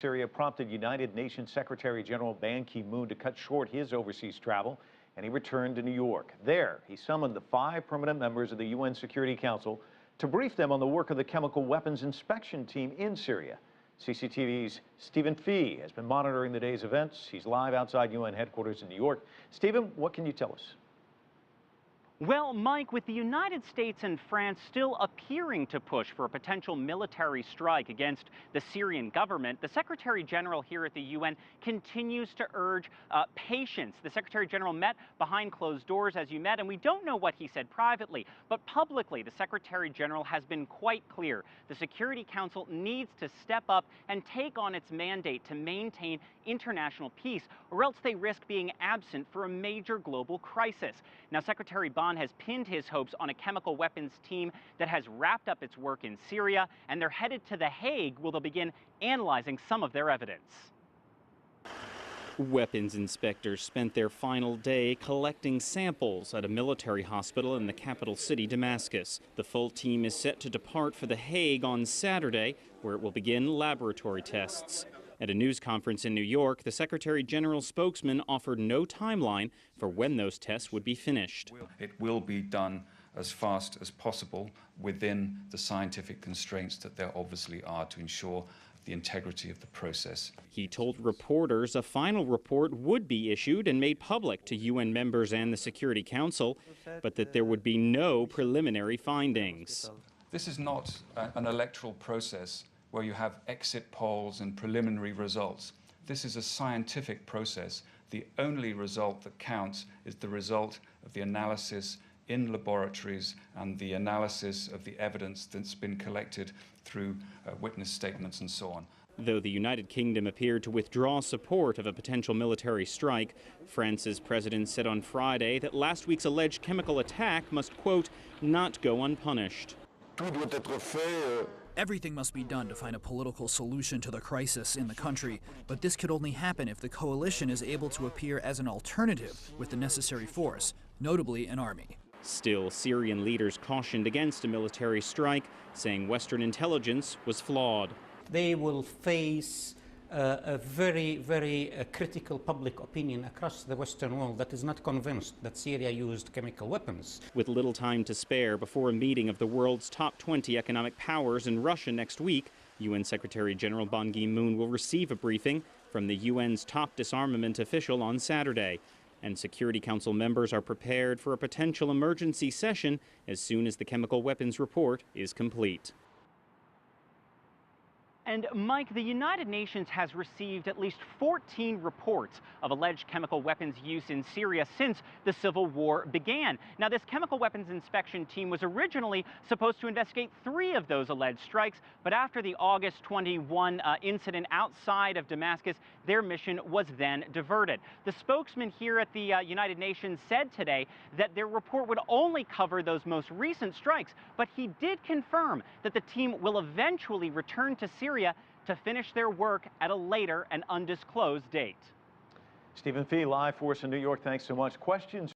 Syria prompted United Nations Secretary General Ban Ki-moon to cut short his overseas travel, and he returned to New York. There, he summoned the 5 permanent members of the UN Security Council to brief them on the work of the chemical weapons inspection team in Syria. CCTV's Stephen Fee has been monitoring the day's events. He's live outside UN headquarters in New York. Stephen, what can you tell us? Well, Mike, with the United States and France still appearing to push for a potential military strike against the Syrian government, the Secretary General here at the UN continues to urge patience. The Secretary General met behind closed doors, as you met, and we don't know what he said privately, but publicly, the Secretary General has been quite clear. The Security Council needs to step up and take on its mandate to maintain international peace, or else they risk being absent for a major global crisis. Now, Secretary Ban has pinned his hopes on a chemical weapons team that has wrapped up its work in Syria, and they're headed to The Hague, where they'll begin analyzing some of their evidence. Weapons inspectors spent their final day collecting samples at a military hospital in the capital city, Damascus. The full team is set to depart for The Hague on Saturday, where it will begin laboratory tests. At a news conference in New York, the Secretary General's spokesman offered no timeline for when those tests would be finished. It will be done as fast as possible within the scientific constraints that there obviously are to ensure the integrity of the process. He told reporters a final report would be issued and made public to UN members and the Security Council, but that there would be no preliminary findings. This is not an electoral process where you have exit polls and preliminary results. This is a scientific process. The only result that counts is the result of the analysis in laboratories and the analysis of the evidence that's been collected through witness statements and so on. Though the United Kingdom appeared to withdraw support of a potential military strike, France's president said on Friday that last week's alleged chemical attack must, quote, not go unpunished. Everything must be done to find a political solution to the crisis in the country, but this could only happen if the coalition is able to appear as an alternative with the necessary force, notably an army. Still, Syrian leaders cautioned against a military strike, saying Western intelligence was flawed. They will face a very critical public opinion across the Western world that is not convinced that Syria used chemical weapons. With little time to spare before a meeting of the world's top 20 economic powers in Russia next week, UN Secretary General Ban Ki-moon will receive a briefing from the UN's top disarmament official on Saturday. And Security Council members are prepared for a potential emergency session as soon as the chemical weapons report is complete. And Mike, the United Nations has received at least 14 reports of alleged chemical weapons use in Syria since the civil war began. Now, this chemical weapons inspection team was originally supposed to investigate 3 of those alleged strikes, but after the August 21 incident outside of Damascus, their mission was then diverted. The spokesman here at the United Nations said today that their report would only cover those most recent strikes, but he did confirm that the team will eventually return to Syria to finish their work at a later and undisclosed date. Stephen Fee, live for us in New York. Thanks so much. Questions?